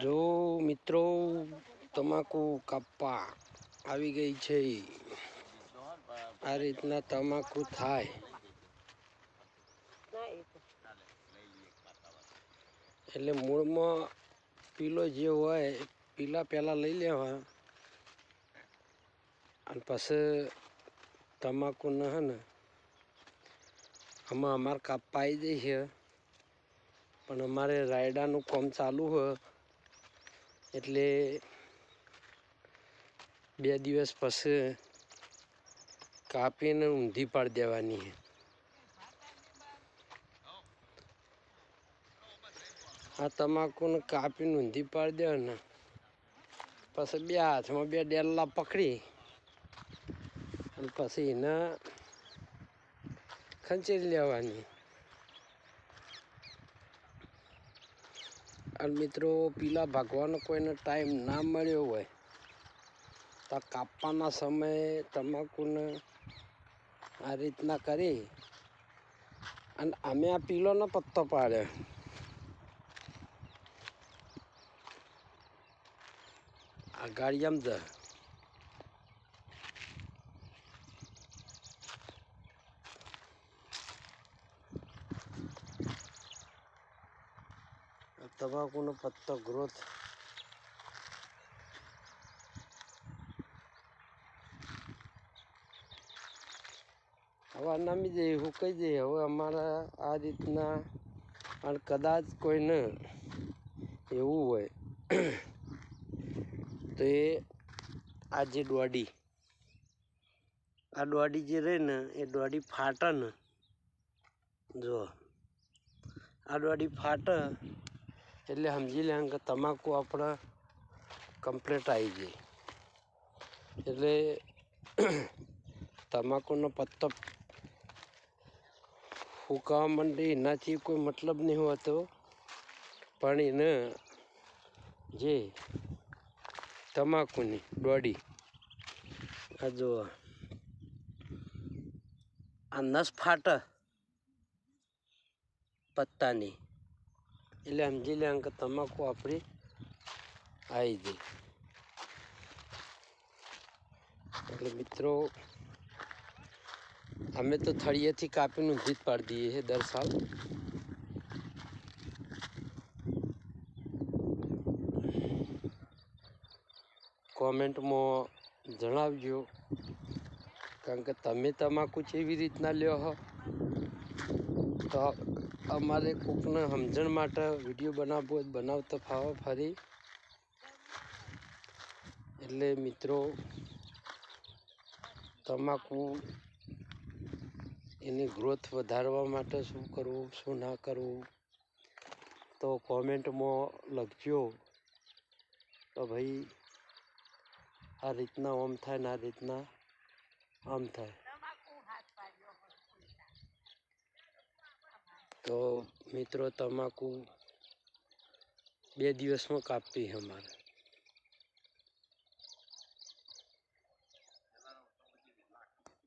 જો મિત્રો તમાકુ કાપવા આવી ગઈ છે। આ રીતના તમાકુ થાય એટલે મૂળમાં પીલો જે હોય પીલા પહેલાં લઈ લેવા અને પછી તમાકુને હે ને આમાં અમારે કાપવા આવી જઈ છે પણ અમારે રાયડાનું કામ ચાલુ હોય એટલે 2 દિવસ પછી કાપીને ઊંધી પાડી દેવાની છે। આ તમાકુને કાપીને ઊંધી પાડી દેવાના પછી 2 હાથમાં 2 ડેલા પકડી અને પછી એને ખંચેરી લેવાની। અને મિત્રો પીલા ભાગવાનો કોઈને ટાઈમ ના મળ્યો હોય તો કાપવાના સમયે તમાકુને આ રીતના કરી અને અમે આ પીલોનો પત્તો પાડ્યો આ ગાડીયામાં જ તમાકુનો પત્તો ગ્રોથ હવે નામી જઈએ હુકાઈ જઈએ। હવે અમારા આ રીતના અને કદાચ કોઈને એવું હોય તો આ જે દોડી જે રહે ને એ દોડી ફાટે ને જો આ દોડી ફાટે એટલે સમજી લે કે તમાકુ આપણે કમ્પ્લીટ આવી ગઈ। એટલે તમાકુનો પત્તો ફૂંકાવા માંડે એનાથી કોઈ મતલબ નહીં હોતો પણ એને જે તમાકુની દોડી આ જો આ નસ ફાટે પત્તાની એટલે સમજી લે કે તમાકુ આપણી આવી ગઈ। એટલે મિત્રો અમે તો થળિયેથી કાપીને ઊંધી જ પાડી દઈએ છીએ દર સાલ। કોમેન્ટમાં જણાવજો કારણ કે તમે તમાકુ કેવી રીતના લ્યો છો તો અમારે કોકને સમજણ માટે વિડીયો બનાવવો હોય બનાવતા ફાવે ફરી। એટલે મિત્રો તમાકુ એની ગ્રોથ વધારવા માટે શું કરવું શું ના કરવું તો કોમેન્ટમાં લખજો તો ભાઈ આ રીતના આમ થાય ને આ રીતના આમ થાય। તો મિત્રો તમાકુ 2 દિવસમાં કાપવી અમારે।